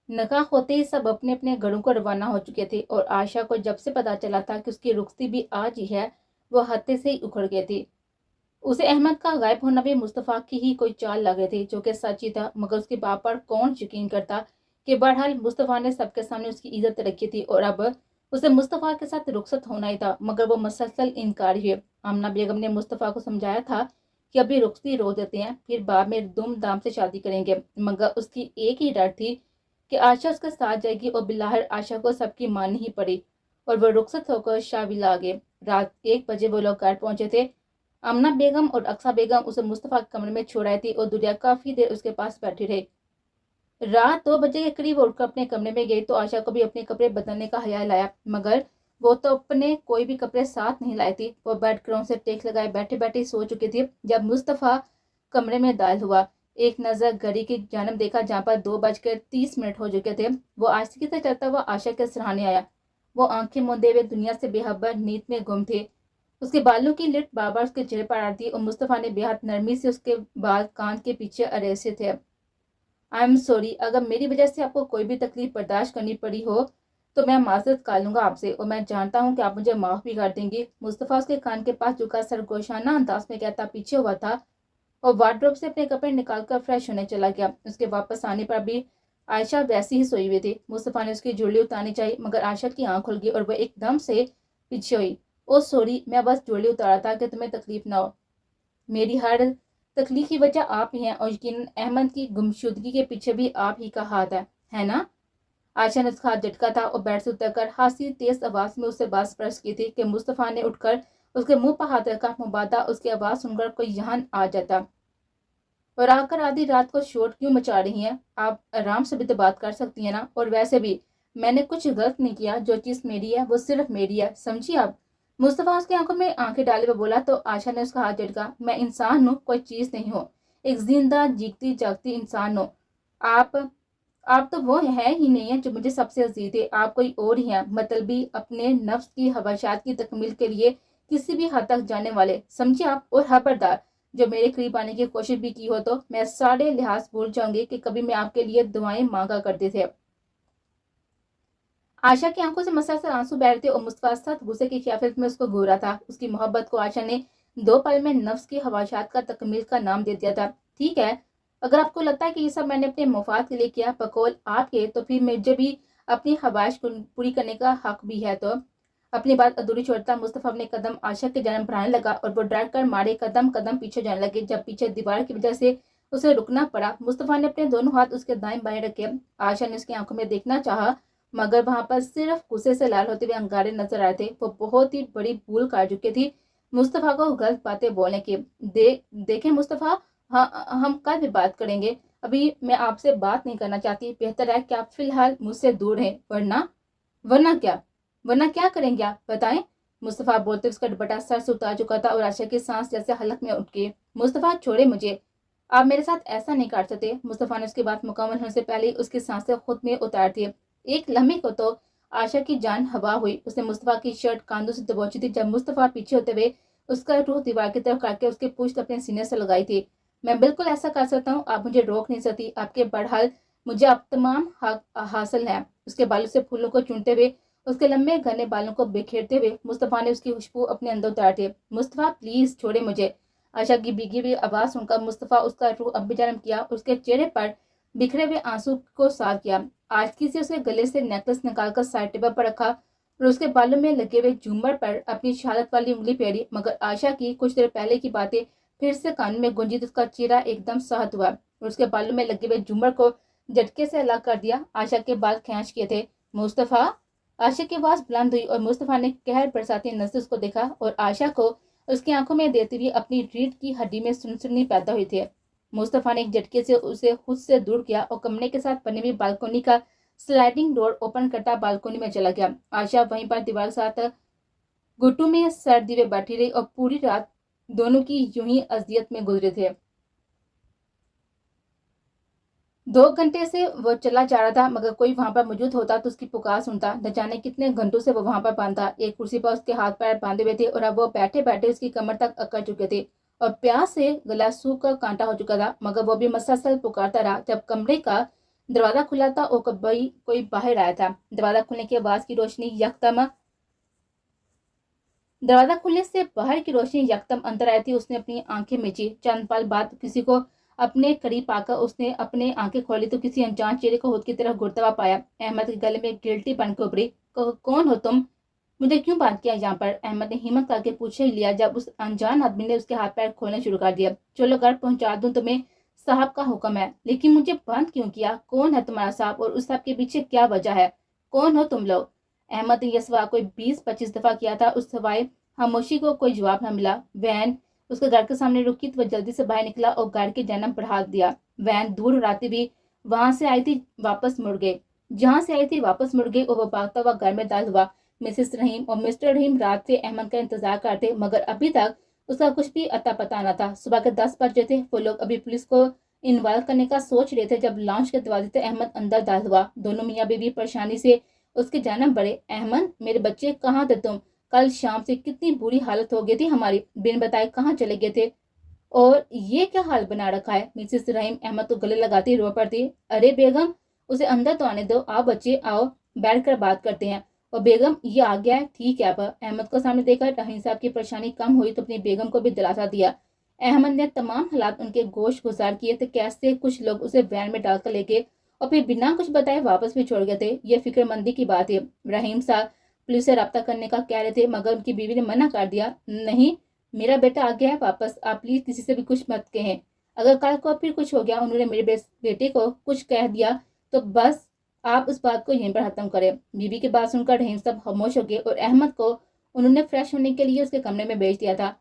नकाह होते ही सब अपने अपने घरों को रवाना हो चुके थे और आयशा को जब से पता चला था कि उसकी रुखसती भी आज ही है, वो हत्ते से ही उखड़ गई थी। उसे अहमद का गायब होना भी मुस्तफ़ा की ही कोई चाल लग रही थी, जो कि सच ही था, मगर उसके बाप पर कौन यकीन करता कि बहरहाल मुस्तफ़ा ने सबके सामने उसकी इज्जत रखी थी और अब उसे मुस्तफ़ा के साथ रुखसत होना ही था, मगर वो मसलसल इनकार हुए। आमना बेगम ने मुस्तफ़ा को समझाया था कि अभी रुखसती रो देते हैं, फिर बाद में धूमधाम से शादी करेंगे, मगर उसकी एक ही डर थी कि आशा उसके साथ जाएगी और बिलाहर आशा को सबकी माननी ही पड़ी और वो रुखसत होकर शाहविला आ गए। रात 1 बजे वो लोग घर पहुंचे थे। आमना बेगम और अक्सा बेगम उसे मुस्तफ़ा के कमरे में छोड़ आई थी और दुनिया काफी देर उसके पास बैठी रही। रात 2 बजे के करीब उठकर अपने कमरे में गई तो आशा को भी अपने कपड़े बदलने का ख्याल आया, मगर वो तो अपने कोई भी कपड़े साथ नहीं लाई थी। वो बेड क्राउन से टेक लगाए बैठे बैठे सो चुकी थी जब मुस्तफ़ा कमरे में दाखिल हुआ। एक नजर घड़ी की जानब देखा जहाँ पर 2:30 हो चुके थे। वो आशिकी से चलता हुआ आशा के सराहने आया। वो आंखें मूंदे हुए दुनिया से बेखबर नींद में गुम थे। उसके बालों की लिट बार बार उसके चेहरे पर आ रही थी और मुस्तफ़ा ने बेहद नरमी से उसके बाल कान के पीछे अरेसे थे। आई एम सॉरी, अगर मेरी वजह से आपको कोई भी तकलीफ बर्दाश्त करनी पड़ी हो तो मैं माजरत कर लूंगा आपसे और मैं जानता हूँ कि आप मुझे माफ भी कर देंगी। मुस्तफ़ा उसके कान के पास झुका सरगोशाना अंदाज में कहता पीछे हुआ था और वार्डरोब से अपने कपड़े निकालकर फ्रेश होने चला गया। उसके वापस आने पर भी आयशा वैसी ही सोई हुई थी। मुस्तफ़ा ने उसकी ज्वेलरी उतारनी चाहिए, मगर आयशा की आंख खुल गई और वह एकदम से पीछे हुई। ओ सॉरी, मैं बस ज्वेलरी उतारा था कि तुम्हें तकलीफ ना हो। मेरी हर तकलीफ की वजह आप ही हैं और यकीनन अहमद की गुमशुदगी के पीछे भी आप ही का हाथ है ना? आयशा ने उसका हाथ झटका था और बेड से उतरकर हासी तेज आवाज में उससे बात स्पर्श की थी कि मुस्तफ़ा ने उठकर उसके मुंह पर हाथ रखा। मुबादा उसकी आवाज सुनकर कोई यहाँ आ जाता और आकर आधी रात को शोर क्यों मचा रही हैं? आप आराम से भी तो बात कर सकती हैं ना। और वैसे भी मैंने कुछ गलत नहीं किया, जो चीज मेरी है वो सिर्फ मेरी है, समझी आप? मुस्तफा उसकी आंखों में आंखें डाले हुए बोला तो आशा ने उसका हाथ झटका। मैं इंसान हूँ, कोई चीज नहीं हूँ, एक जिंदा जीती जागती इंसान हूँ। आप आप तो वो है ही नहीं है जो मुझे सबसे अजीज है। आप कोई और ही हैं, मतलबी, अपने नफ्स की ख्वाहिशात की तकमील के लिए किसी भी हद तक जाने वाले, समझे आप? और खबरदार, जो मेरे करीब आने की कोशिश भी की हो तो मैं सारे लिहाज भूल जाऊंगी कि कभी मैं आपके लिए दुआएं मांगा करते थे। आशा की आंखों से मसलसल आंसू बह रहे थे और मुस्तफा सख्त गुस्से की कैफियत में उसको घूरा था। उसकी मोहब्बत को आशा ने 2 पल में नफ्स की ख्वाहिशात का तकमील का नाम दे दिया था। ठीक है, अगर आपको लगता है कि ये सब मैंने अपने मुफाद के लिए किया, बकौल आपके, तो फिर मुझे भी अपनी ख्वाहिश को पूरी करने का हक भी है। तो अपनी बात अधूरी छोड़ता मुस्तफा अपने कदम आशा के जानब बढ़ाने लगा और वो डर कर मारे कदम कदम पीछे जाने लगे। जब पीछे दीवार की वजह से उसे रुकना पड़ा, मुस्तफा ने अपने दोनों हाथ उसके दाएं बाएं रखे। आशा ने उसकी आंखों में देखना चाहा, मगर वहां पर सिर्फ गुस्से से लाल होते हुए अंगारे नजर आए थे। वो बहुत ही बड़ी भूल कर चुकी थी मुस्तफा को गलत बातें बोलने की। देखें मुस्तफा, हाँ, हम कल भी बात करेंगे, अभी मैं आपसे बात नहीं करना चाहती। बेहतर है कि आप फिलहाल मुझसे दूर हैं, वरना वरना क्या वरना क्या करेंगे आप बताएं? मुस्तफा बोलते उसका दुपट्टा सर से उतार चुका था और आशा की सांस जैसे हलक में उठ गई। मुस्तफा छोड़े मुझे, आप मेरे साथ ऐसा नहीं कर सकते। मुस्तफा ने उसकी बात मुकम्मल होने से पहले उसकी सांसें खुद में उतार दी। एक लम्हे को तो आशा की जान हवा हुई। उसने मुस्तफा की शर्ट कांधों से दबोची थी जब मुस्तफा पीछे होते हुए उसका रूह दीवार की तरफ करके उसके पूछ अपने सीने से लगाई थी। मैं बिल्कुल ऐसा कर सकता हूँ, आप मुझे रोक नहीं सकती। आपके बहरहाल मुझे आप तमाम हक हासिल है। उसके बालों से फूलों को चूमते हुए, उसके लंबे घने बालों को बिखेरते हुए मुस्तफा ने उसकी खुशबू अपने अंदर उतार दी। मुस्तफा प्लीज छोड़े मुझे। आशा की भीगी हुई आवाज सुनकर मुस्तफा उसका रूह अभिजन्म किया, उसके चेहरे पर बिखरे हुए आंसू को साफ किया। आजकी से उसके गले से नेकलेस निकालकर साइड टेबल पर रखा और उसके बालों में लगे हुए झूमर पर अपनी शहादत वाली उंगली फेरी। मगर आशा की कुछ देर पहले की बातें फिर से कान में गूंजी तो उसका चेहरा एकदम सहत हुआ और उसके बालों में लगे हुए झूमर को झटके से अलग कर दिया। आशा के बाल खींच किए थे। मुस्तफा, आशा की आवाज बुलंद हुई और मुस्तफा ने कहर बरसाती नजर उसको देखा और आशा को उसकी आंखों में देती हुई अपनी रीढ़ की हड्डी में सुनसुनी पैदा हुई थी। मुस्तफा ने एक झटके से उसे खुद से दूर किया और कमरे के साथ बनी हुई बालकोनी का स्लाइडिंग डोर ओपन करता बालकोनी में चला गया। आशा वहीं पर दीवार के साथ घुटू में सर्दी में बैठी रही और पूरी रात दोनों की यूं ही अजियत में गुजरे थे। 2 घंटे से वो चला जा रहा था, मगर कोई वहां पर मौजूद होता तो उसकी पुकार सुनता। न जाने कितने घंटों से वो वहां पर बांधा एक कुर्सी पर उसके हाथ पैर बांधे हुए थे और अब वो बैठे बैठे उसकी कमर तक अकड़ चुके थे और प्यास से गला सूख कर कांटा हो चुका था। मगर वो भी मसलसल पुकारता रहा। जब कमरे का दरवाजा खुला था और कोई बाहर आया था। दरवाजा खुलने के बाद की रोशनी यकदम दरवाजा खुलने से बाहर की रोशनी यकदम अंदर आई थी। उसने अपनी आंखें मीची। चंद पल बाद किसी को अपने करीब आकर उसने अपने आंखें खोली तो किसी अनजान चेहरे को खुद की तरफ घुरता हुआ पाया। अहमद के गले में गिल्टी बन के उभरी। कौन हो तुम? मुझे क्यों बात किया यहाँ पर? अहमद ने हिम्मत करके पूछ ही लिया जब उस अनजान आदमी ने उसके हाथ पैर खोलने शुरू कर दिया। चलो घर पहुंचा दूं तुम्हें, साहब का हुक्म है। लेकिन मुझे बंद क्यों किया? कौन है तुम्हारा साहब और उस साहब के पीछे क्या वजह है? कौन हो तुम लोग? अहमद ने यह सवाल कोई 20-25 दफा किया था। उस सवाल खामोशी को कोई जवाब न मिला। वैन उसके घर के सामने रुकी तो वह जल्दी से बाहर निकला और गाड़ी के जन्म बढ़ा दिया। वैन दूर उड़ाती भी वहां से आई थी वापस मुड़ गए जहां से आई थी वापस मुड़ गए और वह भागता हुआ घर में दाखिल हुआ। मिसेस रहीम और मिस्टर रहीम रात से अहमद का इंतजार करते मगर अभी तक उसका कुछ भी अता पता न था। सुबह के 10 बजे थे। वो लोग अभी पुलिस को इन्वॉल्व करने का सोच रहे थे जब लॉन्च के दरवाजे से अहमद अंदर दाखिल हुआ। दोनों मियाँ बीवी परेशानी से उसके जन्म बढ़े। अहमद, मेरे बच्चे कहाँ थे तुम? कल शाम से कितनी बुरी हालत हो गई थी हमारी, बिन बताए कहाँ चले गए थे? और ये क्या हाल बना रखा है? मिसेस रहीम अहमद को गले लगाती रो पड़ती। अरे बेगम, उसे अंदर तो आने दो। आओ बच्चे आओ, बैठ कर बात करते हैं। और बेगम ये आ गया है, ठीक है। अब अहमद को सामने देखकर रहीम साहब की परेशानी कम हुई तो अपनी बेगम को भी दिलासा दिया। अहमद ने तमाम हालात उनके गोश गुजार किए थे। कैसे कुछ लोग उसे वैन में डालकर ले गए और फिर बिना कुछ बताए वापस भी छोड़ गए थे। ये फिक्रमंदी की बात है। रहीम साहब पुलिस से रब्ता करने का कह रहे थे मगर उनकी बीवी ने मना कर दिया। नहीं, मेरा बेटा आ गया है वापस, आप प्लीज किसी से भी कुछ मत कहें। अगर कल को फिर कुछ हो गया, उन्होंने मेरे बेटे को कुछ कह दिया तो बस आप उस बात को यहीं पर खत्म करें। बीवी की बात सुनकर रहीम साहब खामोश हो गए और अहमद को उन्होंने फ्रेश होने के लिए उसके कमरे में भेज दिया था।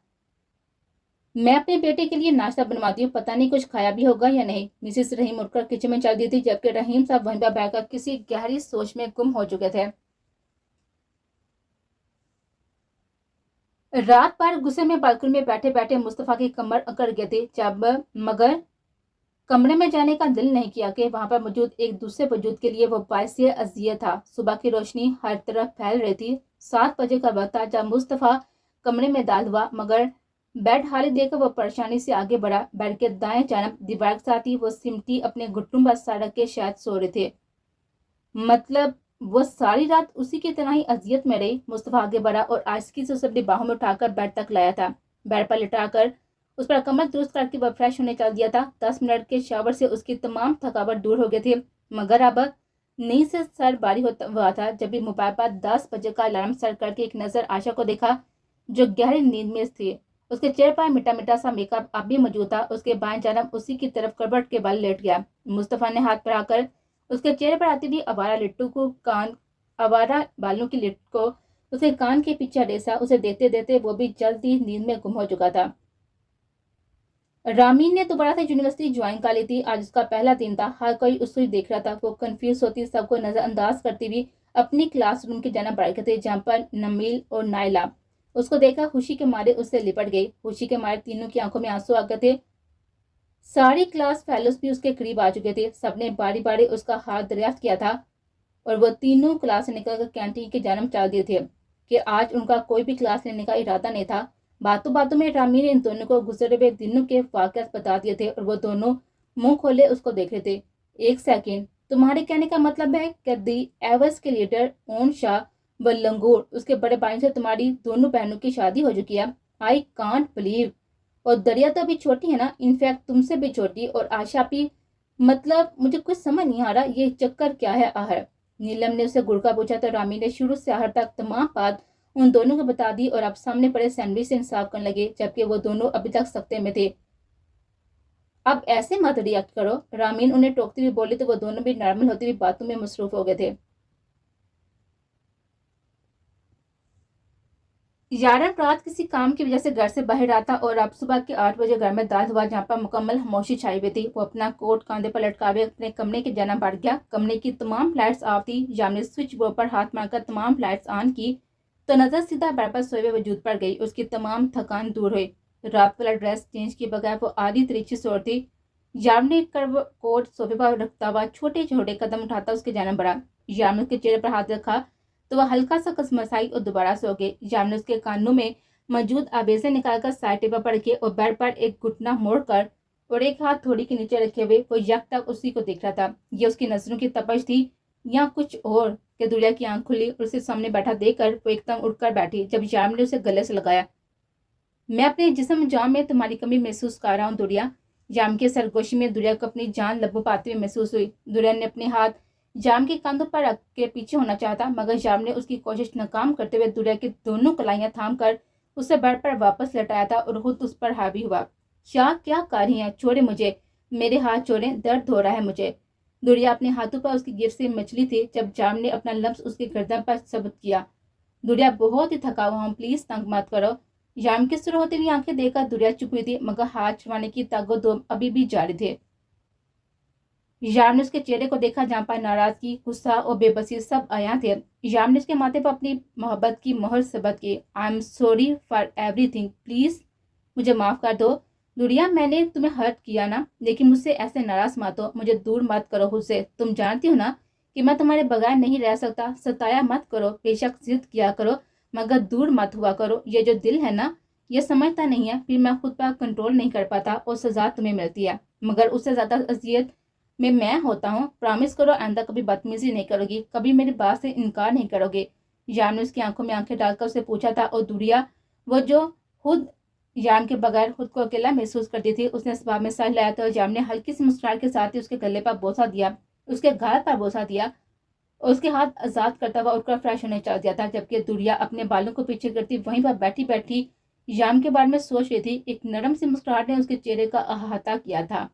मैं अपने बेटे के लिए नाश्ता बनवाती हूँ, पता नहीं कुछ खाया भी होगा या नहीं। मिसेस रहीम उठकर किचन में चल दी थी जबकि रहीम साहब वहीं पर बैठकर किसी गहरी सोच में गुम हो चुके थे। रात भर गुस्से में बालकनी में बैठे बैठे मुस्तफा की कमर अकड़ गए थे जब मगर कमरे में जाने का दिल नहीं किया कि वहां पर मौजूद एक दूसरे वजूद के लिए वो बायस अजियत था। सुबह की रोशनी हर तरफ फैल रही थी। 7 बजे का वक्त था जब मुस्तफा कमरे में दाखिल हुआ मगर बेड खाली देखकर वो परेशानी से आगे बढ़ा। बेड के दाएं जानब दीवार के साथ ही वो सिमटी अपने घुटनों पर सड़क के शायद सो रहे थे। मतलब वो सारी रात उसी की तरह ही अजियत में रही। मुस्तफा आगे बढ़ा और आहिस्ती से उसे अपनी बाहों में उठाकर बेड तक लाया था। बेड पर लिटाकर उस पर कमर दुरुस्त करके वह फ्रेश होने चल दिया था। 10 मिनट के शावर से उसकी तमाम थकावट दूर हो गई थी मगर अब नींद से सर भारी होता हुआ था जब भी मोबाइल पर 10 बजे का अलार्म सेट करके एक नजर आशा को देखा जो गहरी नींद में थी। उसके चेहरे पर मिटा मिटा सा मेकअप अब भी मौजूद था। उसके बाएं जानब उसी की तरफ करवट के बल लेट गया। मुस्तफा ने हाथ बढ़ाकर उसके चेहरे पर आती हुई आवारा बालों की लिट को उसके कान के पीछे रेसा। उसे देते देते वो भी जल्दी नींद में गुम हो चुका था। रामीन ने दोबारा से यूनिवर्सिटी ज्वाइन कर ली थी। आज उसका पहला दिन था। हर कोई उसको देख रहा था। वो कंफ्यूज होती सबको नजरअंदाज करती हुई अपनी क्लासरूम की जानब बढ़ गए थे जहाँ पर नमील और नाइला उसको देखा खुशी के मारे उससे लिपट गई। खुशी के मारे तीनों की आंखों में आंसू आ गए थे। सारी क्लास फेलोज भी उसके करीब आ चुके थे। सबने बारी बारी उसका हाथ दरियाफ्त किया था और वो तीनों क्लास से निकलकर कैंटीन की जानब चल दिए थे कि आज उनका कोई भी क्लास लेने का इरादा नहीं था। बातों बातों में रामी ने इन दोनों को गुजरे हुए दिनों के वाकयात बता दिए थे और वो दोनों मुंह खोले उसको देख रहे थे। एक सेकंड, तुम्हारे कहने का मतलब है कि दी एवर्स के लीडर ओन शाह व लंगूर उसके बड़े भाई से तुम्हारी दोनों बहनों की शादी हो चुकी है? I can't believe. और दरिया तो अभी छोटी है ना, इनफैक्ट तुमसे भी छोटी। और आशा भी, मतलब मुझे कुछ समझ नहीं आ रहा ये चक्कर क्या है आहर। नीलम ने उसे गुड़का पूछा तो रामी ने शुरू से आहर तक तमाम बात उन दोनों को बता दी और अब सामने पड़े सैंडविच से इंसाफ करने लगे जबकि वो दोनों अभी तक सख्ते में थे। अब ऐसे मत रिएक्ट करो, रामीन उन्हें टोकती हुई बोली तो वो दोनों भी नॉर्मल होती हुई बातों में मसरूफ हो गए थे। यारन रात किसी काम की वजह से घर से बाहर आता और अब सुबह के 8 बजे घर में दाखिल हुआ जहाँ पर मुकम्मल खामोशी छाई हुई थी। वो अपना कोट कांधे पर लटकावे अपने कमरे की जानब बढ़ गया। कमरे की तमाम लाइट्स ऑफ थी। यामन ने स्विच बोर्ड पर हाथ मारकर तमाम लाइट्स ऑन की तो नजर सीधा बेड पर सोए हुए वजूद पर गई। उसकी तमाम थकान दूर हुई। रात वाला ड्रेस चेंज किए बगैर वो आधी तरीके से और थी। यामन ने कोट सोफे पर रखता हुआ छोटे छोटे कदम उठाता उसके जानब बढ़ा। यामन के चेहरे पर हाथ रखा तो वह हल्का सा कसमसाई और दोबारा सो गए। यामन उसके कानों में मौजूद आवेज़ें निकालकर साइड टेबल पर रखे और बेड पर एक घुटना मोड़कर और एक हाथ थोड़ी के नीचे रखे हुए वो यकटक उसी को देख रहा था। ये उसकी नजरों की तपश थी या कुछ और कि दुरिया की आंख खुली और उसे सामने बैठा देखकर वो एकदम उठकर बैठी जब याम ने उसे गले से लगाया। मैं अपने जिस्म जान में तुम्हारी कमी महसूस कर रहा हूँ दुरिया। जाम के सरगोशी में दुरिया को अपनी जान लबों पाते हुए महसूस हुई। दुरिया ने अपने हाथ जाम के कंधों पर रख के पीछे होना चाहता, मगर जाम ने उसकी कोशिश नाकाम करते हुए दुरिया की दोनों कलाइयां थाम कर उसे बेड पर वापस लटाया था और खुद उस पर हावी हुआ। शाह, क्या कर रही हैं? छोड़े मुझे, मेरे हाथ छोड़े, दर्द हो रहा है मुझे। दुरिया अपने हाथों पर उसकी गिरफ्त से मछली थी जब जाम ने अपना लफ्ज उसके गर्दन पर सबत किया। दुरिया, बहुत ही थका हुआ हूँ, प्लीज तंग मत करो। जाम की शुरू होती हुई आंखें देखकर दुरिया चुप हुई थी, मगर हाथ छुड़ाने की तागो अभी भी जारी थे। याम ने उसके चेहरे को देखा जहां पर नाराजगी, गुस्सा और बेबसी सब आया थे। याम ने उसके माथे पर अपनी मोहब्बत की मोहर सबत की। I am sorry for everything, please मुझे माफ कर दो। दुरिया, मैंने तुम्हें हर्ट किया ना, लेकिन मुझसे ऐसे नाराज मत हो, मुझे दूर मत करो खुद से। तुम जानती हो ना कि मैं तुम्हारे बगैर नहीं रह सकता। सताया मत करो, बेशक जिद किया करो, मगर दूर मत हुआ करो। ये जो दिल है ना, ये समझता नहीं है, फिर मैं खुद पर कंट्रोल नहीं कर पाता और सजा तुम्हें मिलती है, मगर उससे ज्यादा अजियत में मैं होता हूँ। प्रॉमिस करो आइंदा कभी बदतमीजी नहीं करोगी, कभी मेरी बात से इनकार नहीं करोगे। याम ने उसकी आंखों में आंखें डालकर उसे पूछा था। और दुरिया, वो जो खुद याम के बगैर खुद को अकेला महसूस करती थी, उसने स्वभाव में सर लाया था और याम ने हल्की सी मुस्कुराहट के साथ ही उसके गले पर बोसा दिया, उसके गाल पर बोसा दिया और उसके हाथ आजाद करता हुआ उठकर फ्रेश होने चल दिया था। जबकि दुरिया अपने बालों को पीछे करती वहीं पर बैठी बैठी याम के बारे में सोच रही थी। एक नरम सी मुस्कुराहट ने उसके चेहरे का अहाता किया था।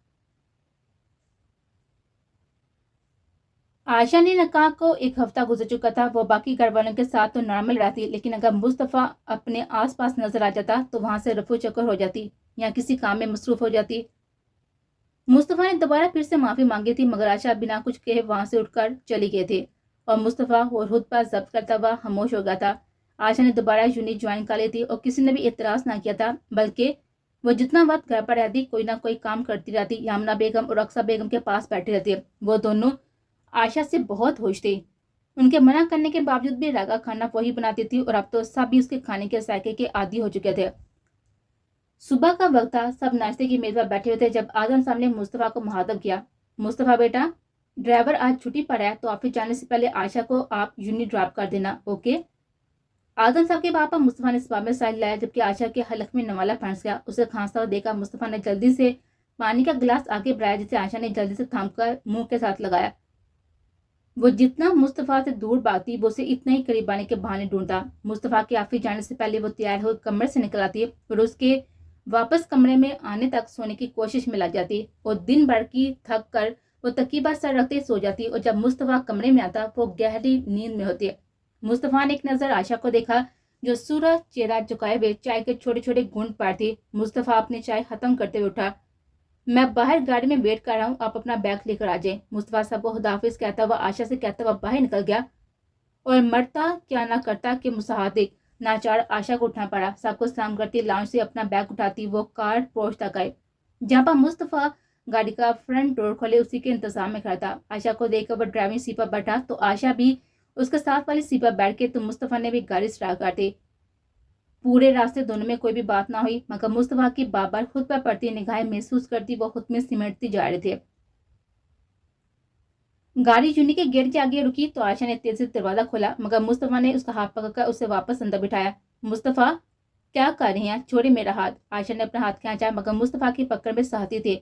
आयशा ने निकाह को एक हफ्ता गुजर चुका था। वो बाकी घर वालों के साथ तो नॉर्मल रहती, लेकिन अगर मुस्तफ़ा अपने आसपास नजर आ जाता तो वहां से रफू चक्कर हो जाती या किसी काम में मसरूफ हो जाती। मुस्तफ़ा ने दोबारा फिर से माफी मांगी थी, मगर आयशा बिना कुछ कहे वहां से उठकर चली गई थी और मुस्तफ़ा और खुद पर जब्त करता हुआ खामोश हो गया था। आयशा ने दोबारा यूनिट ज्वाइन कर ली थी और किसी ने भी इतराज ना किया था, बल्कि वो जितना वक्त घर पर रहती कोई ना कोई काम करती रहती। यामना बेगम और अक्सा बेगम के पास बैठी रहती। वो दोनों आयशा से बहुत खुश थी। उनके मना करने के बावजूद भी रागा खाना वही बनाती थी और अब तो सब भी उसके खाने के जायके के आदी हो चुके थे। सुबह का वक्त था, सब नाश्ते की मेज पर बैठे हुए थे जब आजम साहब ने मुस्तफ़ा को मुखातब किया। मुस्तफ़ा बेटा, ड्राइवर आज छुट्टी पर है तो ऑफिस जाने से पहले आयशा को आप यूनिट ड्रॉप कर देना, ओके? आजम साहब के पापा मुस्तफ़ा ने सुबह में साइड लाया जबकि आयशा के हलक में नवाला फंस गया। उसे खांसता हुआ देखा मुस्तफ़ा ने जल्दी से पानी का गिलास आगे बढ़ाया जिसे आयशा ने जल्दी से थामकर मुंह के साथ लगाया। वो जितना मुस्तफ़ा से दूर भागती वो उसे इतना ही करीब आने के बहाने ढूंढता। मुस्तफ़ा के ऑफिस जाने से पहले वो तैयार होकर कमरे से निकल आती और उसके वापस कमरे में आने तक सोने की कोशिश में लग जाती और दिन भर की थक कर वो तकिए पर सर रखते सो जाती और जब मुस्तफ़ा कमरे में आता वो गहरी नींद में होती। मुस्तफ़ा ने एक नज़र आयशा को देखा जो सूरज चेहरा झुकाए हुए चाय के छोटे छोटे घूंट पाती। मुस्तफ़ा अपनी चाय खत्म करते हुए उठा। मैं बाहर गाड़ी में वेट कर रहा हूँ, आप अपना बैग लेकर आ जाए। मुस्तफ़ा साहब को खुदाफिज कहता हुआ आयशा से कहता हुआ बाहर निकल गया और मरता क्या ना करता कि मुसादिक नाचार आयशा को उठना पड़ा। सबको सलाम करती लाउंज से अपना बैग उठाती वो कार पोर्च तक आए जहाँ पर मुस्तफ़ा गाड़ी का फ्रंट डोर खोले उसी के इंतजाम में खड़ा था। आयशा को देखकर वो ड्राइविंग सीट पर बैठा तो आयशा भी उसके साथ वाली सीट पर बैठ के तो मुस्तफ़ा ने भी गाड़ी स्टार्ट कर दी। पूरे रास्ते दोनों में कोई भी बात ना हुई, मगर मुस्तफ़ा की बार बार खुद पर पड़ती निगाहें महसूस करती वो खुद में सिमटती जा रहे थे। गाड़ी यूनी के गेट के आगे रुकी तो आयशा ने तेज से दरवाजा खोला, मगर मुस्तफ़ा ने उसका हाथ पकड़कर उसे वापस अंदर बिठाया। मुस्तफ़ा, क्या कर रही हैं? छोड़े मेरा हाथ। आयशा ने अपना हाथ खींचा, मगर मुस्तफ़ा की पकड़ में सहती थे।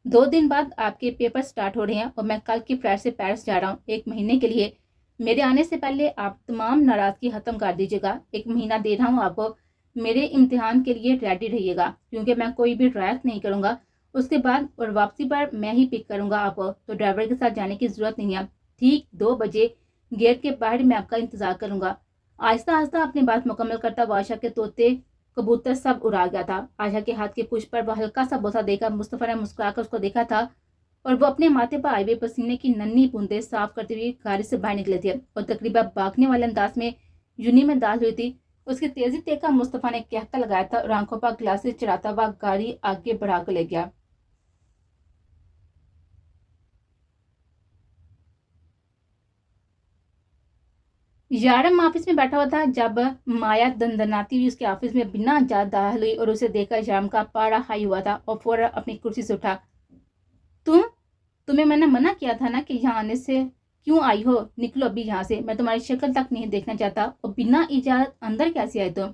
2 दिन बाद आपके पेपर स्टार्ट हो रहे हैं और मैं कल की फ्लाइट से पेरिस जा रहा हूँ 1 महीने के लिए। मेरे आने से पहले आप तमाम नाराजगी खत्म कर दीजिएगा। 1 महीना दे रहा हूँ आपको, मेरे इम्तिहान के लिए रेडी रहिएगा क्योंकि मैं कोई भी रियायत नहीं करूंगा। उसके बाद और वापसी पर मैं ही पिक करूंगा आपको, तो ड्राइवर के साथ जाने की जरूरत नहीं है। ठीक 2 बजे गेट के बाहर मैं आपका इंतजार करूंगा। आहिस्ता आहिस्ता अपनी बात मुकम्मल करता हुआ आयशा के तोते कबूतर सब उड़ा गया था। आयशा के हाथ के पुष्प पर वह हल्का सा बोसा देकर मुस्तफ़ा ने मुस्कुराकर उसको देखा था और वो अपने माथे पर आए हुए पसीने की नन्ही बूंदे साफ करते हुए गाड़ी से बाहर निकले थे और तकरीबन भागने वाले अंदाज में यूनी में दाल हुई थी। उसकी तेजी देखकर मुस्तफ़ा ने कहका लगाया था और आंखों पर ग्लासेस चढ़ाता हुआ गाड़ी आगे बढ़ाकर ले गया। यारम ऑफिस में बैठा हुआ था जब माया दंदनाती हुई उसके ऑफिस में बिना इजाजत दाखिल हुई और उसे देखकर यारम का पारा हाई हुआ था और फौरन अपनी कुर्सी से उठा। तुम्हें मैंने मना किया था ना कि यहाँ आने से, क्यों आई हो? निकलो अभी यहाँ से, मैं तुम्हारी शक्ल तक नहीं देखना चाहता। और बिना इजाजत अंदर कैसे आए तुम?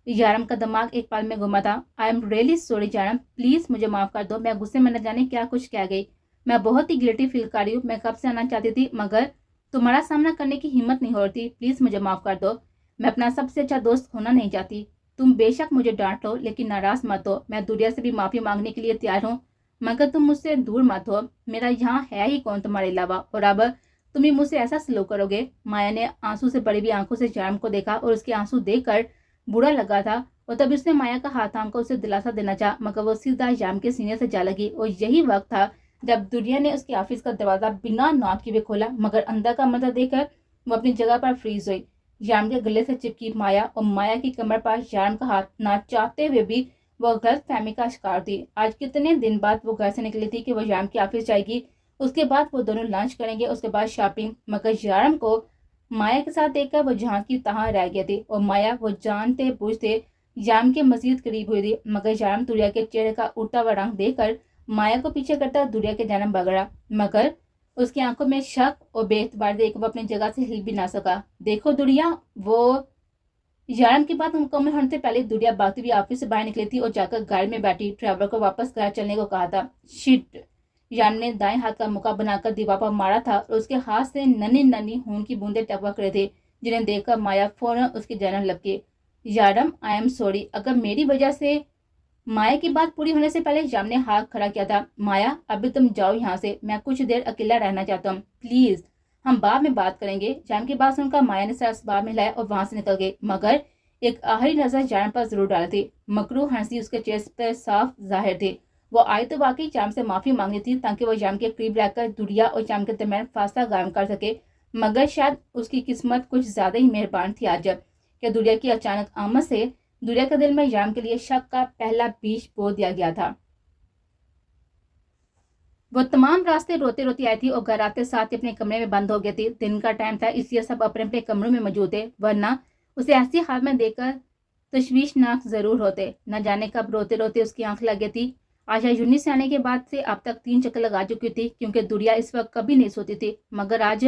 यारम का दिमाग एक पल में घुमा था। आई एम रियली सॉरी यारम, प्लीज मुझे माफ कर दो, मैं गुस्से में न जाने क्या कुछ कह गई। मैं बहुत ही गिल्टी फील कर रही हूँ, मैं कब से आना चाहती थी मगर तुम्हारा सामना करने की हिम्मत नहीं हो रही थी। प्लीज मुझे माफ कर दो, मैं अपना सबसे अच्छा दोस्त खोना नहीं चाहती। तुम बेशक मुझे डांट लो लेकिन नाराज मत हो, मैं दुनिया से भी माफी मांगने के लिए तैयार हूँ मगर तुम मुझसे दूर मत हो। मेरा यहाँ है ही कौन तुम्हारे अलावा, और अब तुम ही मुझसे ऐसा सलूक करोगे? माया ने आंसू से भरी हुई आंखों से यारम को देखा और उसके आंसू देखकर बुरा लगा था और तब उसने माया का हाथ थाम कर उसे दिलासा देना चाहा मगर वो सीधा याम के सीने से जा लगी। और यही वक्त था जब दुनिया ने उसके ऑफिस का दरवाजा बिना नॉक किए खोला मगर अंदर का मंजर देखकर वो अपनी जगह पर फ्रीज हुई। याम के गले से चिपकी माया और माया की कमर पर याम का हाथ, ना चाहते हुए भी वो गलत फहमी का शिकार थी। आज कितने दिन बाद वो घर से निकली थी कि वो याम के ऑफिस जाएगी, उसके बाद वो दोनों लंच करेंगे, उसके बाद शॉपिंग, मगर याम को माया के साथ देखकर वो जहाँ की तहाँ रह गई थी और माया वो जानते बूझते याम के मजीद करीब हुई थी मगर याम दुरिया के चेहरे का उड़ता हुआ रंग देखकर माया को पीछे करता दुरिया के जन्म बगड़ा मगर उसकी आंखों में शक और बेएतबार देख वो अपनी जगह से हिल भी ना सका। देखो दुरिया, वो यारम की बात मुकम्मल होने से पहले दुरिया भागती हुई ऑफिस से बाहर निकली थी और जाकर गाड़ी में बैठी ड्राइवर को वापस घर चलने को कहा था। शिट, याम ने दाएं हाथ का मुका बनाकर दीवार पर मारा था और उसके हाथ से नन्ही नन्ही खून की बूंदें टपक रहे थे जिन्हें देखकर माया फौरन उसकी जन्म लपकी। यारम, आई एम सॉरी, अगर मेरी वजह से। माया की बात पूरी होने से पहले याम ने हाथ खड़ा किया था। माया, अभी तुम जाओ यहाँ से, मैं कुछ देर अकेला रहना चाहता हूँ, प्लीज, हम बाद में बात करेंगे। याम की बात सुनकर माया ने सर बात में हिलाया और वहां से निकल गई मगर एक आखिरी नजर याम पर जरूर डाली थी। मकरू हंसी उसके चेहरे पर साफ जाहिर थी। वो आई तो वाकई याम से माफी मांगनी थी ताकि वो याम के करीब रहकर दुरिया और याम के दरमियान फासला कायम कर सके मगर शायद उसकी किस्मत कुछ ज्यादा ही मेहरबान थी आज कि दुरिया की अचानक आमद से दुरिया के दिल में याम के लिए शक का पहला बीज बो दिया गया था। वो तमाम रास्ते रोते रोते आई थी और घर आते साथ ही अपने कमरे में बंद हो गई थी। दिन का टाइम था इसलिए सब अपने अपने कमरों में मौजूद थे वरना उसे ऐसी हाल में देखकर तशवीशनाक जरूर होते। न जाने कब रोते रोते उसकी आंख लग गई थी। आशा यूनिट से आने के बाद से अब तक 3 चक्कर लगा चुकी थी क्योंकि दुरिया इस वक्त कभी नहीं सोती थी मगर आज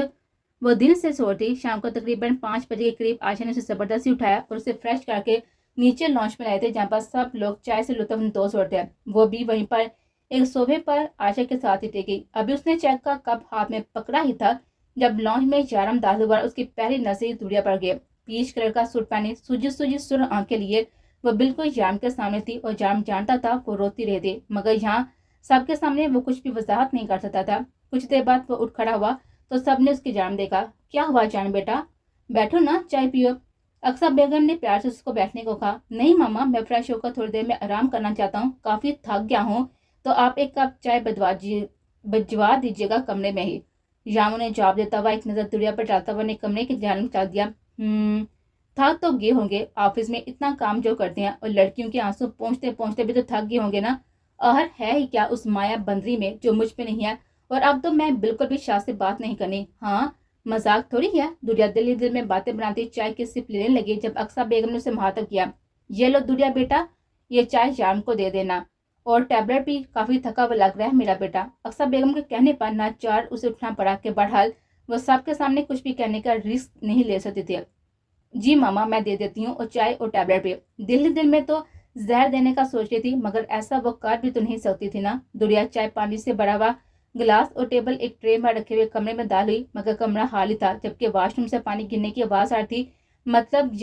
वो दिन से सो थी। शाम को तकरीबन 5 बजे के करीब आशा ने उसे जबरदस्ती उठाया और उसे फ्रेश करके नीचे लॉन्च में लाए थे जहाँ पर सब लोग चाय से लुत्फ होते हैं। वो भी वहीं पर एक सोफे पर आशा के साथ ही टेकी। अभी उसने चाय का कप हाथ में पकड़ा ही था जब लॉन्च में यारम दाखिल हुआ। उसकी पहली नजर दुरिया पर गई। पीच कलर का सूट पहने सूजी सूजी सुर आंखें लिए वो बिल्कुल याम के सामने थी और याम जानता था वो रोती रही थी मगर यहाँ सबके सामने वो कुछ भी वजाहत नहीं कर सकता था। कुछ देर बाद वो उठ खड़ा हुआ तो सबने उसके जान देखा। क्या हुआ जान बेटा, बैठो ना, चाय पियो। अक्सर बेगम ने प्यार से उसको बैठने को कहा। नहीं मामा, मैं फ्रेश होकर थोड़ी देर में आराम करना चाहता हूँ, काफी थक गया हूँ, तो आप एक कप चाय भिजवा दीजिएगा कमरे में ही। यामू ने जवाब देता हुआ एक नजर दुरिया पर डालता हुआ ने कमरे की जान चल दिया। थक तो गए होंगे, ऑफिस में इतना काम जो करते हैं और लड़कियों के आंसू पहुंचते पहुंचते भी तो थक गए होंगे ना। आहर है ही क्या उस माया बंदरी में जो मुझ पे नहीं है। और अब तो मैं बिल्कुल भी शाह से बात नहीं करनी। हाँ, मजाक थोड़ी है। दुरिया दिल ही दिल में बातें बनाती चाय की सिप लेने लगी जब अक्सा बेगम ने उसे मुखातब किया। ये लो दुरिया बेटा, ये चाय याम को दे देना, और टैबलेट भी काफी थका हुआ लग रहा है मेरा बेटा। अक्सा बेगम के कहने पर नाचार उसे उठना पड़ा कि बहरहाल वह सबके सामने कुछ भी कहने का रिस्क नहीं ले सकती थी। जी मामा, मैं दे देती हूँ, और चाय और टैबलेट भी। दिल ही दिल में तो जहर देने का सोच रही थी मगर ऐसा वो कर भी तो नहीं सकती थी ना। दुरिया चाय पानी से भरा हुआ गिलास और टेबल एक ट्रे में रखे हुए कमरे में दाल हुई मगर कमरा खाली था जबकि वॉशरूम से पानी गिरने की आवाज आ रही थी। मतलब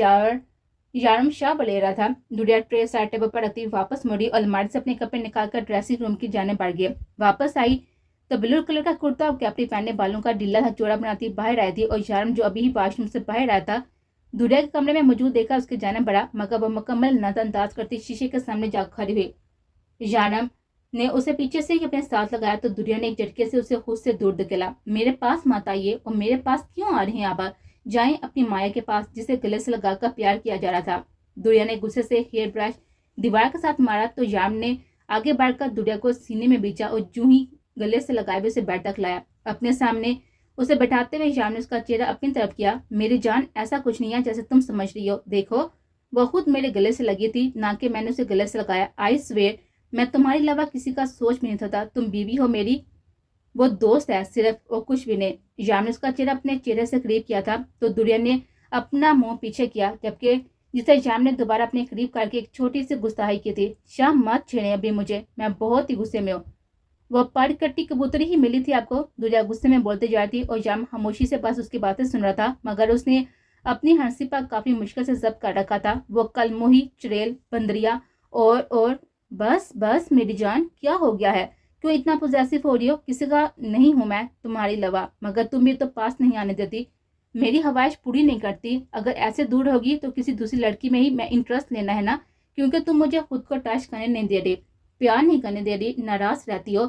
यारम शाह बले रहा था। दुरिया ट्रे साइड टेबल पर रखती वापस मुड़ी और अलमारी से अपने कपड़े निकालकर ड्रेसिंग रूम की जाने बढ़ गई। वापस आई तो ब्लू कलर का कुर्ता और कैपरी पहने बालों का ढीला जोड़ा बनाती बाहर आई थी और यारम जो अभी ही वॉशरूम से बाहर आया था दुरिया के कमरे में मौजूद देखा उसके जाने बढ़ा मगर वह मुकम्मल नजरअंदाज करती शीशे के सामने जा खड़ी हुई। यारम ने उसे पीछे से ही अपने साथ लगाया तो दुरिया ने एक झटके से उसे खुद से दूर धकेला। मेरे पास मत आइए, और मेरे पास क्यों आ रहे हैं आप? जाएं अपनी माया के पास जिसे गले से लगाकर प्यार किया जा रहा था। दुरिया ने गुस्से से हेयर ब्रश दीवार के साथ मारा तो याम ने आगे बढ़कर दुरिया को सीने में बीचा और जूं ही गले से लगाए हुए उसे बेड तक लाया। अपने सामने اسے بٹھاتے ہوئے شام نے اس کا چہرہ اپنی طرف کیا. میری جان ایسا کچھ نہیں ہے جیسے تم سمجھ رہی ہو. دیکھو وہ خود میرے گلے سے لگی تھی نہ کہ میں نے اسے گلے سے لگایا. آئی سویئر میں تمہارے علاوہ کسی کا سوچ بھی نہیں تھا. تم بیوی ہو میری, وہ دوست ہے صرف, اور کچھ بھی نہیں. شام نے اس کا چہرہ اپنے چہرے سے قریب کیا تھا تو دوریا نے اپنا منہ پیچھے کیا, جبکہ جسے شام نے دوبارہ اپنے قریب کر کے ایک چھوٹی سی گستاخی کی تھی. شام مت چھیڑیں ابھی مجھے, میں بہت ہی غصے میں ہوں. وہ پڑ کٹی کبوتری ہی ملی تھی آپ کو, دوریا غصے میں بولتے جا رہی تھی اور شام خاموشی سے بس اس کی باتیں سن رہا تھا, مگر اس نے اپنی ہنسی پر کافی مشکل سے ضبط کر رکھا تھا. وہ کل موہی, چڑیل, بندریا اور بس میری جان کیا ہو گیا ہے, کیوں اتنا پوزیسو ہو رہی ہو؟ کسی کا نہیں ہوں میں تمہاری لوا, مگر تم بھی تو پاس نہیں آنے دیتی, میری خواہش پوری نہیں کرتی. اگر ایسے دور ہوگی تو کسی دوسری لڑکی میں ہی میں انٹرسٹ لینا ہے نا, کیونکہ تم مجھے خود کو ٹچ کرنے نہیں دے رہی, پیار نہیں کرنے دے رہی, ناراض رہتی ہو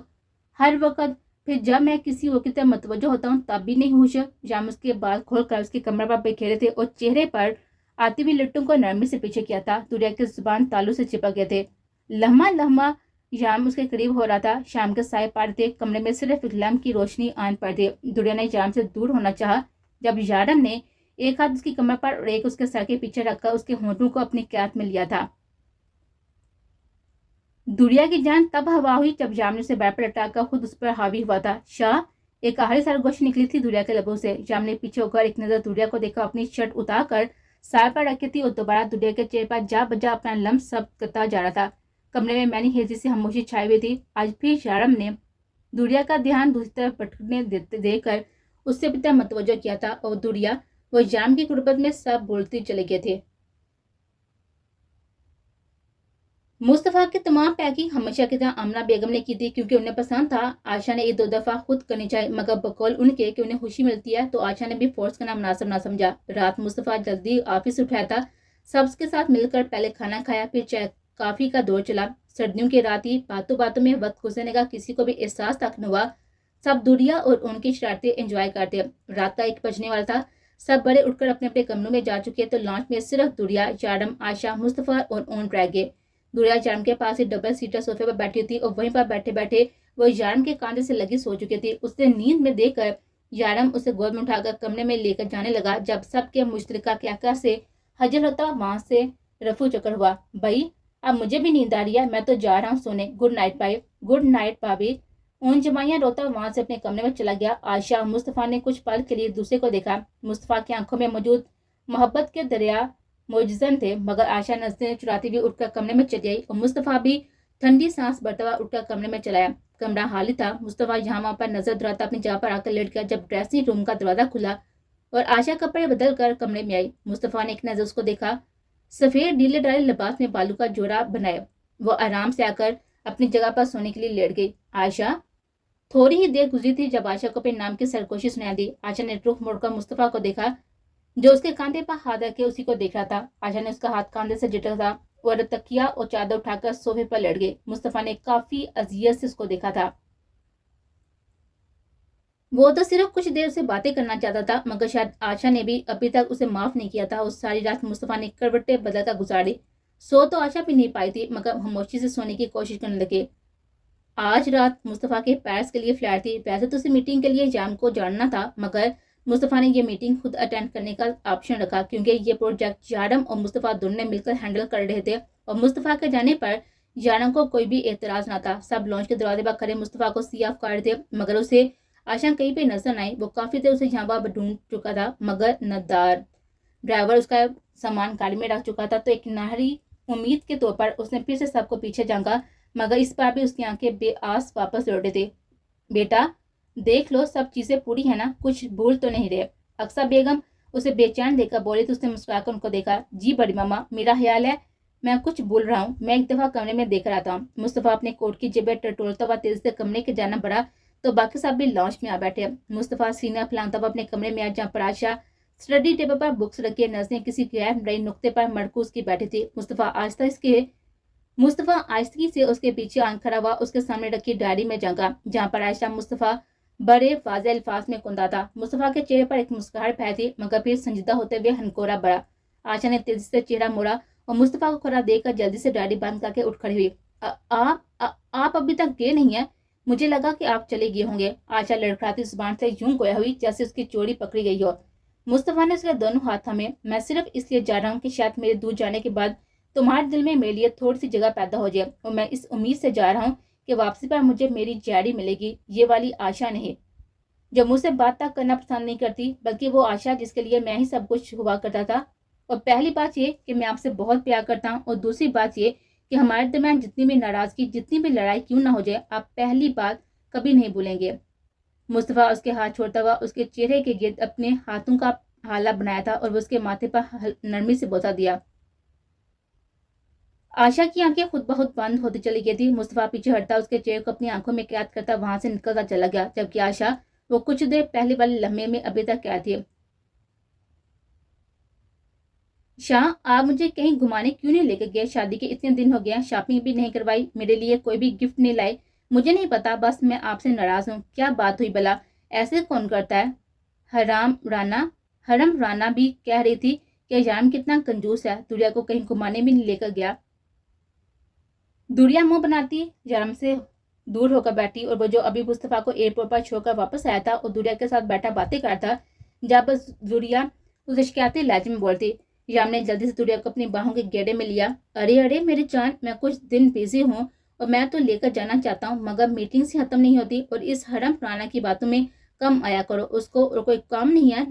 ہر وقت. پھر جب میں کسی اور کی طرف متوجہ ہوتا ہوں تب بھی نہیں ہوش. جام اس کے بال کھول کر اس کے کمر پر بکھیرے تھے اور چہرے پر آتی ہوئی لٹوں کو نرمی سے پیچھے کیا تھا. دوریا کی زبان تالو سے چپک گئے تھے. لمحہ شام اس کے قریب ہو رہا تھا. شام کے سائے پار تھے, کمرے میں صرف ایک لیمپ کی روشنی آن پر تھی. دوریا نے شام سے دور ہونا چاہا جب یارم نے ایک ہاتھ اس کی کمر پر اور ایک اس کے سر کے پیچھے رکھ کر اس کے ہونٹوں کو اپنی قید میں لیا تھا. دوریا کی جان تب ہوا ہوئی جب شام نے اسے بیڈ پر لٹا کر خود اس پر حاوی ہوا تھا. شاہ, ایک آخری سرگوشی نکلی تھی دوریا کے لبوں سے. شام نے پیچھے ہو کر ایک نظر دوریا کو دیکھا, اپنی شرٹ اتار کر سائے پر رکھی تھی اور دوبارہ دوریا کے چہرے پر جا بجا اپنا لمس سب کرتا جا رہا تھا. کمرے میں مینی ہیزی سے خاموشی چھائی ہوئی تھی. آج بھی شارم نے دوریا کا دھیان دوسری طرف بھٹکنے دیکھ کر اس سے بھی متوجہ کیا تھا, اور دوریا وہ شام کی غربت میں سب بولتے چلے گئے تھے. مصطفیٰ کی تمام پیکنگ ہمیشہ کی طرح آمنہ بیگم نے کی تھی, کیونکہ انہیں پسند تھا. عائشہ نے ایک دو دفعہ خود کرنی چاہی, مگر بقول ان کے کہ انہیں خوشی ملتی ہے تو عائشہ نے بھی فورس کرنا مناسب نہ سمجھا. رات مصطفیٰ جلدی آفس اٹھایا تھا. سب کے ساتھ مل کر پہلے کھانا کھایا, پھر چائے کافی کا دور چلا. سردیوں کی رات ہی, باتوں باتوں میں وقت گزرنے کا کسی کو بھی احساس تک نہ ہوا. سب دوریا اور ان کی شرارتیں انجوائے کرتے. رات کا 1 بجنے والا تھا. سب بڑے اٹھ کر اپنے اپنے کمروں میں جا چکے تو لانچ میں صرف دوریا, یارم, عائشہ, مصطفیٰ اور اون رہ گئے. دوریا یارم کے پاس ہی ڈبل سیٹر صوفے پر بیٹھی تھی اور وہیں پر بیٹھے بیٹھے وہ یارم کے کاندھے سے لگی سو چکی تھی. اسے نیند میں دیکھ کر یارم اسے گود میں اٹھا کر کمرے میں لے کر جانے لگا. جب سب کے مشترکہ کہکہ سے حجر ہوتا وہاں سے رفو چکر ہوا. بھائی اب مجھے بھی نیند آ رہی ہے, میں تو جا رہا ہوں سونے. گڈ نائٹ بھائی. گڈ نائٹ بھابھی. اون جمائیاں روتا وہاں سے اپنے کمرے میں چلا گیا. عائشہ اور مصطفیٰ نے کچھ پل کے لیے دوسرے کو دیکھا. مصطفیٰ کی آنکھوں میں موجود محبت کے دریا موجزن تھے, مگر عائشہ نظریں چراتی ہوئی اٹھ کر کمرے میں چلی آئی اور مصطفیٰ بھی ٹھنڈی سانس بھرتا ہوا اٹھ کر کمرے میں چلایا. کمرہ خالی تھا. مصطفیٰ یہاں وہاں پر نظر دراتا اپنی جگہ پر آ کر لیٹ گیا. جب ڈریسنگ روم کا دروازہ کھلا اور عائشہ کپڑے بدل کر کمرے میں آئی, مصطفیٰ نے ایک نظر اس کو دیکھا. سفید ڈھیلے ڈالے لباس میں بالوں کا جوڑا بنائے وہ آرام سے آ کر اپنی جگہ پر سونے کے لیے لیٹ گئی. عائشہ. تھوڑی ہی دیر گزری تھی جب عائشہ کو اپنے نام کی سرگوشی سنا دی. عائشہ نے رخ موڑ کر مصطفیٰ کو دیکھا جو اس کے کاندھے پر ہاتھ رکھ کے اسی کو دیکھ رہا تھا. عائشہ نے اس کا ہاتھ کاندھے سے جھٹکا تھا اور تکیا اور چادر اٹھا کر صوفے پر لیٹ گئی. مصطفیٰ نے کافی اذیت سے اس کو دیکھا تھا. وہ تو صرف کچھ دیر سے باتیں کرنا چاہتا تھا, مگر شاید عائشہ نے بھی ابھی تک اسے معاف نہیں کیا تھا. اور ساری رات مصطفیٰ نے کروٹیں بدل کر گزاری. سو تو عائشہ بھی نہیں پائی تھی, مگر خاموشی سے سونے کی کوشش کرنے لگے. آج رات مصطفیٰ کے پیرس کے لیے فلائٹ تھی. ویسے تو اسے میٹنگ کے لیے جام کو جاننا تھا, مگر مصطفیٰ نے یہ میٹنگ خود اٹینڈ کرنے کا آپشن رکھا, کیونکہ یہ پروجیکٹ یارم اور مصطفیٰ دونوں نے مل کر ہینڈل کر رہے تھے. اور مصطفیٰ کے جانے پر یارم کو کوئی بھی اعتراض نہ تھا. سب لانچ کے دروازے پر کھڑے مصطفیٰ کو سی آف کر رہے تھے, مگر اسے عائشہ کہیں پہ نظر نہ آئی. وہ کافی دیر اسے یہاں وہاں ڈھونڈ چکا تھا, مگر ندار ڈرائیور اس کا سامان گاڑی میں رکھ چکا تھا. تو ایک نہری امید کے طور پر اس نے پھر سے سب کو پیچھے جھانکا, مگر اس بار بھی اس کی آنکھیں بے آس واپس لوٹے تھے. بیٹا دیکھ لو سب چیزیں پوری ہیں نا, کچھ بھول تو نہیں رہے. اقصیٰ بیگم اسے بے چین دیکھ کر بولی تو اس نے مسکرا کر ان کو دیکھا. جی بڑی ماما, میرا خیال ہے میں کچھ بھول رہا ہوں. میں ایک دفعہ کمرے میں دیکھ رہا تھا. مصطفیٰ اپنے کوٹ کی جیبیں ٹٹولتا ہوا تیزی سے کمرے کے جانا بڑھا تو باقی سب بھی لانچ میں آ بیٹھے. مصطفیٰ سینہ پھلانگتا ہوا اپنے کمرے میں آیا, جہاں پر عائشہ اسٹڈی ٹیبل پر بکس رکھے نظریں کسی غیر نئی نقطے پر مرکوز کی بیٹھی تھی. مصطفیٰ آہستگی سے اس کے پیچھے آن کھڑا ہوا, اس کے سامنے رکھی ڈائری میں جھانکا جہاں پر عائشہ مصطفیٰ بڑے واضح الفاظ میں کندہ تھا. مصطفیٰ کے چہرے پر ایک مسکراہٹ پھیلی تھی, مگر پھر سنجیدہ ہوتے ہوئے ہنکورا بڑھا. عائشہ نے تیزی سے چہرہ موڑا اور مصطفیٰ کو کھڑا دیکھ کر جلدی سے ڈائری بند کر کے اٹھ کھڑی ہوئی. آپ ابھی تک گئے نہیں ہیں؟ مجھے لگا کہ آپ چلے گئے ہوں گے۔ عائشہ لڑکھڑاتی زبان سے یوں گویا ہوئی جیسے اس کی چوڑی پکڑی گئی ہو۔ مصطفیٰ نے اس کے دونوں ہاتھ تھامے۔ میں صرف اس لیے جا رہا ہوں کہ شاید میرے دور جانے کے بعد تمہارے دل میں میرے لیے تھوڑی سی جگہ پیدا ہو جائے، اور میں اس امید سے جا رہا ہوں کہ واپسی پر مجھے میری جیڑی ملے گی، یہ والی عائشہ نہیں جو مجھ سے بات تک کرنا پسند نہیں کرتی، بلکہ وہ عائشہ جس کے لیے میں ہی سب کچھ ہوا کرتا تھا۔ اور پہلی بات یہ کہ میں آپ سے بہت پیار کرتا ہوں، اور دوسری بات یہ کہ ہمارے درمیان جتنی بھی ناراضگی، جتنی بھی لڑائی کیوں نہ ہو جائے، آپ پہلی بات کبھی نہیں بھولیں گے۔ مصطفیٰ اس کے ہاتھ چھوڑتا ہوا اس کے چہرے کے گرد اپنے ہاتھوں کا حالہ بنایا تھا اور وہ اس کے ماتھے پر نرمی سے بوسہ دیا۔ عائشہ کی آنکھیں خود بخود بند ہوتی چلی گئی تھی۔ مصطفیٰ پیچھے ہٹتا اس کے چہرے کو اپنی آنکھوں میں قید کرتا وہاں سے نکلتا چلا گیا، جبکہ عائشہ وہ کچھ دیر پہلے والے لمحے میں ابھی تک قید تھی۔ شاہ، آپ مجھے کہیں گھمانے کیوں نہیں لے کے گئے؟ شادی کے اتنے دن ہو گئے ہیں، شاپنگ بھی نہیں کروائی، میرے لیے کوئی بھی گفٹ نہیں لائے۔ مجھے نہیں پتا، بس میں آپ سے ناراض ہوں۔ کیا بات ہوئی بلا؟ ایسے کون کرتا ہے؟ حرم رانا بھی کہہ رہی تھی کہ جام کتنا کنجوس ہے، دوریا کو کہیں گھمانے بھی نہیں لے کر گیا۔ دوریا منہ بناتی جرم سے دور ہو کر بیٹھی، اور وہ جو ابھی مصطفیٰ کو ایئرپورٹ پر چھوڑ کر واپس آیا تھا اور دوریا کے ساتھ بیٹھا باتیں کرتا، جب دوریا اسے شکایتی لہجے میں بولتی۔ یام نے جلدی سے دوریا کو اپنی باہوں کے گیڑے میں لیا۔ ارے میری جان، میں کچھ دن بزی ہوں اور میں تو لے کر جانا چاہتا ہوں، مگر میٹنگ سے ختم نہیں ہوتی، اور اس حرم رانا کی باتوں میں کم آیا کرو، اس کو اور کوئی کام نہیں ہے،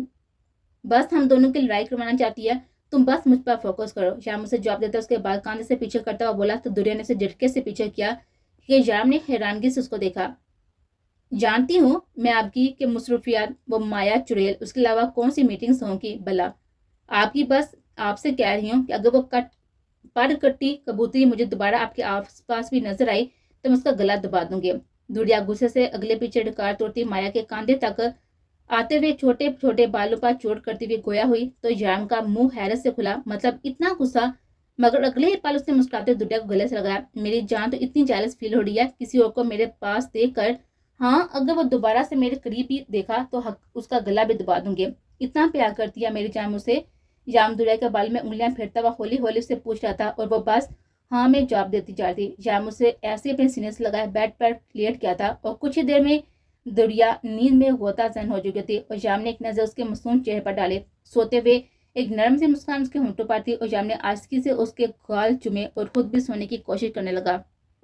بس ہم دونوں کی لڑائی کروانا چاہتی ہے، تم بس مجھ پر فوکس کرو۔ یام اسے جواب دیتا اس کے بعد کاندھے سے پیچھے کرتا ہوا بولا، تو دوریا نے اسے جھٹکے سے پیچھے کیا کہ یام نے حیرانگی سے اس کو دیکھا۔ جانتی ہوں میں آپ کی کہ مصروفیات، وہ مایا چڑیل، اس کے علاوہ کون سی میٹنگز ہوں گی بلا آپ کی، بس آپ سے کہہ رہی ہوں کہ اگر وہ پر کٹی کبوتری مجھے دوبارہ آپ کے آس پاس بھی نظر آئی تو میں اس کا گلا دبا دوں گی۔ دوریا غصے سے اگلے پیچھے ڈکار توڑتی مایا کے کاندھے تک آتے ہوئے چھوٹے چھوٹے بالوں پر چوٹ کرتی ہوئی گویا ہوئی، تو یام کا منہ حیرت سے کھلا، مطلب اتنا غصہ، مگر اگلے ہی پل اس نے مسکراتے دوریا کو گلے سے لگایا۔ میری جان تو اتنی جیلس فیل ہو رہی ہے کسی اور کو میرے پاس دیکھ کر، ہاں اگر وہ دوبارہ سے میرے قریب ہی دیکھا تو اس کا گلا بھی دبا دوں گی، اتنا پیار کرتی ہے میری جان مجھ سے۔ یام دوریا کے بال میں انگلیاں پھیرتا ہوا ہولی ہولی سے پوچھ رہا تھا، اور وہ بس ہاں میں جواب دیتی جا رہی تھی۔ یام اسے ایسے اپنے سینے سے لگائے بیڈ پر لیٹ گیا تھا، اور کچھ ہی دیر میں دوریا نیند میں غوطہ زن ہو چکی تھی، اور یام نے ایک نظر اس کے معصوم چہرے پر ڈالے۔ سوتے ہوئے ایک نرم سی مسکان اس کے ہونٹوں پر تھی، اور یام نے آہستگی سے اس کے گال چومے اور خود بھی سونے کی کوشش کرنے لگا۔